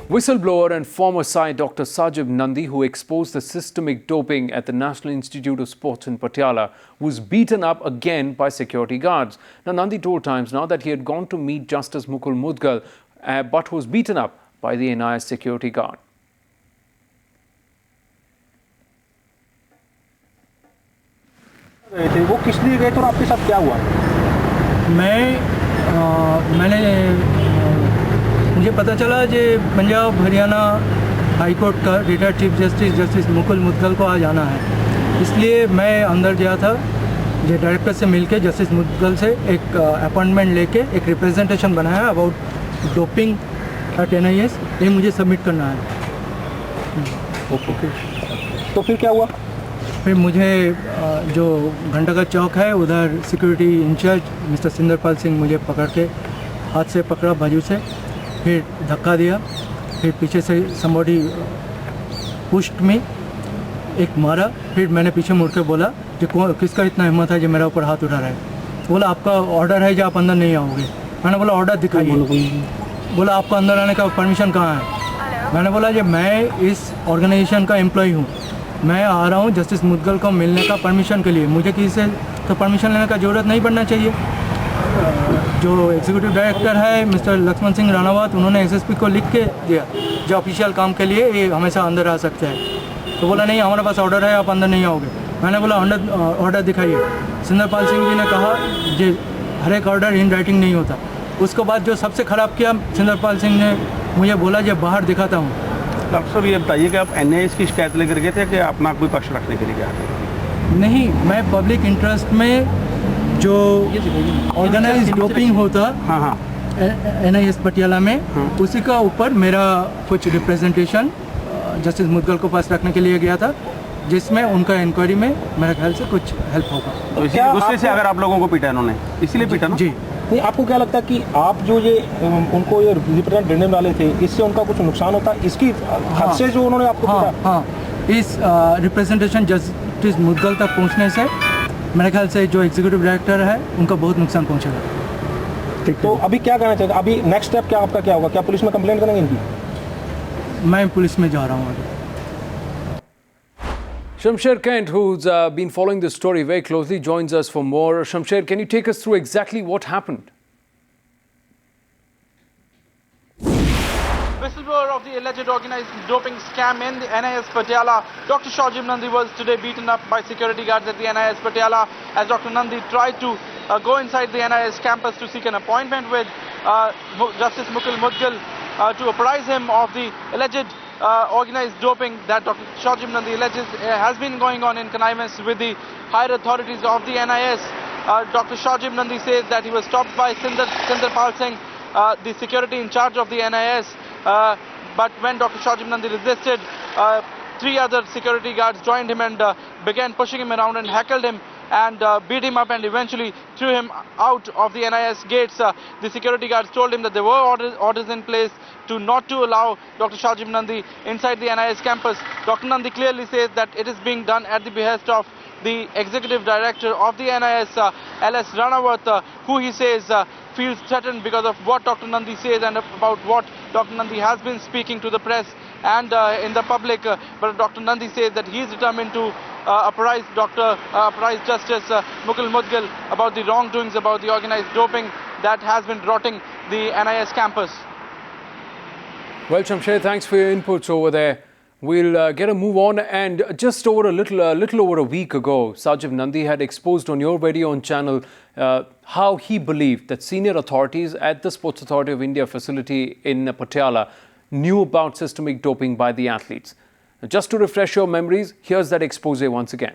Whistleblower and former SAI Dr. Sajib Nandi, who exposed the systemic doping at the National Institute of Sports in Patiala, was beaten up again by security guards. Now, Nandi told Times Now that he had gone to meet Justice Mukul Mudgal, but was beaten up by the NIS security guard. वो किस लिए गए थे और आपके साथ क्या हुआ? मुझे पता चला कि पंजाब हरियाणा हाई कोर्ट का retired chief justice Mukul Mudgal को आज आना है, इसलिए मैं अंदर गया था। जो डायरेक्टर से मिलके जस्टिस मुदगल से एक अपॉइंटमेंट लेके एक रिप्रेजेंटेशन बनाया अबाउट डोपिंग एट NIS, ये मुझे सबमिट करना है। ओके, तो फिर क्या हुआ? फिर मुझे जो घंटा का चौक है उधर security in charge mister Sinderpal Singh मुझे पकड़ के हाथ से पकड़ा बाजू से, फिर धक्का दिया, फिर पीछे से समबॉडी पुश्ड में एक मारा। फिर मैंने पीछे मुड़ के बोला कि किसका इतना हिम्मत है जो मेरा ऊपर हाथ उठा रहा है। बोला आपका ऑर्डर है जो आप अंदर नहीं आओगे। मैंने बोला ऑर्डर दिखाइए। बोला आपका अंदर आने का परमिशन कहाँ है? मैंने बोला कि मैं इस ऑर्गेनाइजेशन का एम्प्लॉय हूँ, मैं आ रहा हूँ जस्टिस मुदगल को मिलने का परमिशन के लिए, मुझे किसी से तो परमिशन लेने का ज़रूरत नहीं पड़ना चाहिए। जो एग्जीक्यूटिव डायरेक्टर है मिस्टर लक्ष्मण सिंह राणावत, उन्होंने SSP को लिख के दिया जो ऑफिशियल काम के लिए ये हमेशा अंदर आ सकते हैं। तो बोला नहीं, हमारे पास ऑर्डर है, आप अंदर नहीं आओगे। मैंने बोला ऑर्डर दिखाइए। सिंदरपाल सिंह जी ने कहा कि हर एक ऑर्डर इन राइटिंग नहीं होता। उसके बाद जो सबसे ख़राब किया, सिंदरपाल सिंह ने मुझे बोला जब बाहर दिखाता हूँ। डॉक्टर साहब ये बताइए कि आप NIS की शिकायत लेकर गए थे कि अपना कोई पक्ष रखने के लिए गया था? नहीं, मैं पब्लिक इंटरेस्ट में जो ऑर्गेनाइज डोपिंग होता NIS पटियाला में, उसी का ऊपर मेरा कुछ रिप्रेजेंटेशन जस्टिस मुदगल को पास रखने के लिए गया था, जिसमें उनका इंक्वायरी में मेरे ख्याल से कुछ हेल्प होगा। तो इसी गुस्से से अगर आप लोगों को पीटा इन्होंने, इसीलिए पीटा ना? जी। नहीं, आपको क्या लगता है कि आप जो ये उनको ये रिप्रेजेंट देने वाले थे, इससे उनका कुछ नुकसान होता है? इसकी हद से जो उन्होंने आपको पीटा? हाँ, इस रिप्रेजेंटेशन जस्टिस मुदगल तक पहुंचने से मेरे ख्याल से जो एग्जीक्यूटिव डायरेक्टर है उनका बहुत नुकसान पहुंचेगा। तो अभी क्या करना चाहिए? अभी नेक्स्ट स्टेप क्या आपका क्या होगा? क्या पुलिस में कंप्लेंट करेंगे इनकी? मैं पुलिस में जा रहा हूँ अभी। Shamsher Kent, who's been following this story very closely, joins us for more. Shamsher, can you take us through exactly what happened? Whistleblower of the alleged organized doping scam in the NIS Patiala, Dr. Sajib Nandi was today beaten up by security guards at the NIS Patiala as Dr. Nandi tried to go inside the NIS campus to seek an appointment with Justice Mukul Mudgal to apprise him of the alleged organized doping that Dr. Sajib Nandi alleges has been going on in connivance with the higher authorities of the NIS. Dr. Sajib Nandi says that he was stopped by Sindarpal Singh, the security in charge of the NIS. But when Dr. Sajib Nandi resisted, three other security guards joined him and began pushing him around and heckled him and beat him up and eventually threw him out of the NIS gates. The security guards told him that there were orders in place not to allow Dr. Sajib Nandi inside the NIS campus. Dr. Nandi clearly says that it is being done at the behest of the executive director of the NIS, LS Ranawat, who he says feels threatened because of what Dr. Nandi says and about what Dr. Nandi has been speaking to the press and in the public. But Dr. Nandi says that he is determined to apprise Justice Mukul Mudgal about the wrongdoings, about the organized doping that has been rotting the NIS campus. Well, Shamsher, thanks for your inputs over there. We'll get a move on, and just over a little over a week ago, Sajib Nandi had exposed on your very own channel how he believed that senior authorities at the Sports Authority of India facility in Patiala knew about systemic doping by the athletes. Just to refresh your memories, here's that expose once again.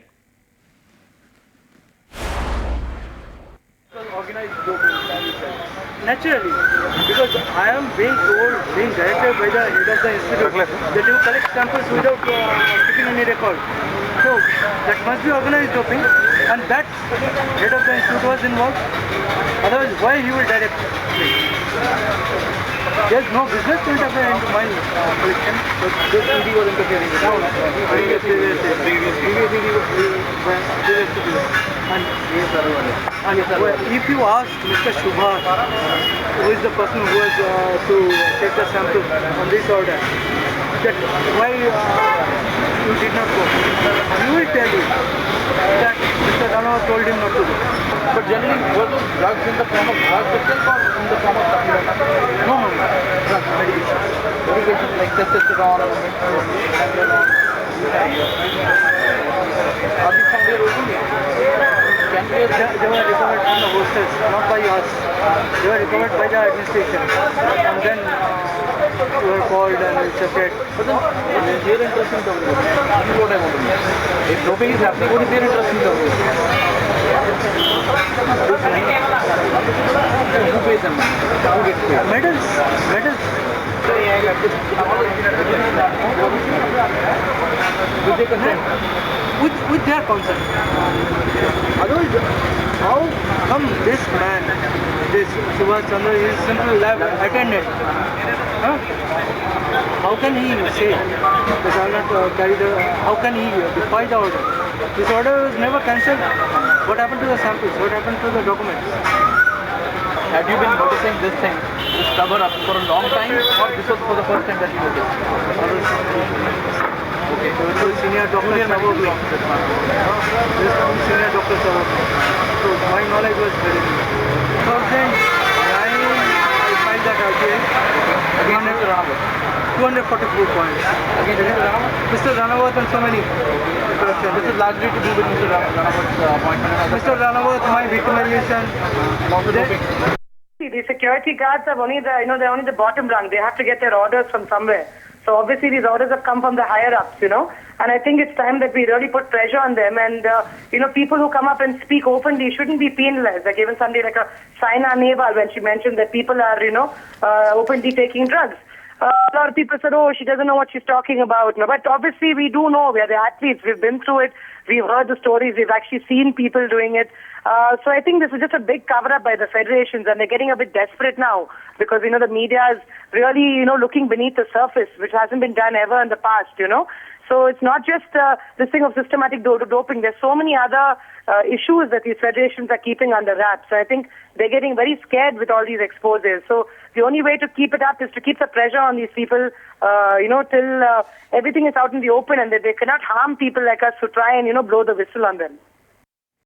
Organized doping, naturally, because I am being directed by the head of the institute that you collect samples without keeping any record. So that must be organized doping, and that head of the institute was involved. Otherwise, why he will direct me? There's no business to interfere into my collection. But this ED was interfering with No, previous And if you ask Mr. Subhash, who is the person who was to take the sample on this order, that why you did not go, he will tell you that Mr. Ranawat told him not to go. But generally, were those drugs in the form of drugs itself or in the form of supplements? No, Drugs, medications. Medications like testosterone or are these found here also? Can we they were recovered from the hostels, not by us. They were recovered by the administration. And then we were called and we separated. But then, their interest in the road. This is what I want to know. If doping is happening, what is their interest in the road? Who pays them? Who gets paid? Medals. With their consent. With their consent. Otherwise, how come this man, this Subhash Chandra, is simple lab attendant? Huh? How can he say that I will not carry the? How can he defy the order? This order was never cancelled. What happened to the samples? What happened to the documents? Have you been noticing this thing, this cover up for a long time, or this was for the first time that you noticed? Okay. So senior doctors are working. This senior doctors are working. So my knowledge was very good. 2009, I filed that RTA. Against Mr. Ranawat. 244 points. Against Mr. Ranawat? Mr. Ranawat and so many. This is largely to do with Mr. Ranawat's appointment. Mr. Ranawat, my victimization. The security guards are only they're only the bottom rung. They have to get their orders from somewhere. So obviously these orders have come from the higher ups, and I think it's time that we really put pressure on them. And, people who come up and speak openly shouldn't be penalized. Like even somebody like a Saina Nehwal, when she mentioned that people are, openly taking drugs. A lot of people said, oh, she doesn't know what she's talking about. No, but obviously we do know. We are the athletes. We've been through it. We've heard the stories. We've actually seen people doing it. So I think this is just a big cover-up by the federations, and they're getting a bit desperate now because, the media is really, looking beneath the surface, which hasn't been done ever in the past, So it's not just this thing of systematic doping. There's so many other issues that these federations are keeping under wraps. So I think they're getting very scared with all these exposes. So the only way to keep it up is to keep the pressure on these people, till everything is out in the open and that they cannot harm people like us who try and, blow the whistle on them.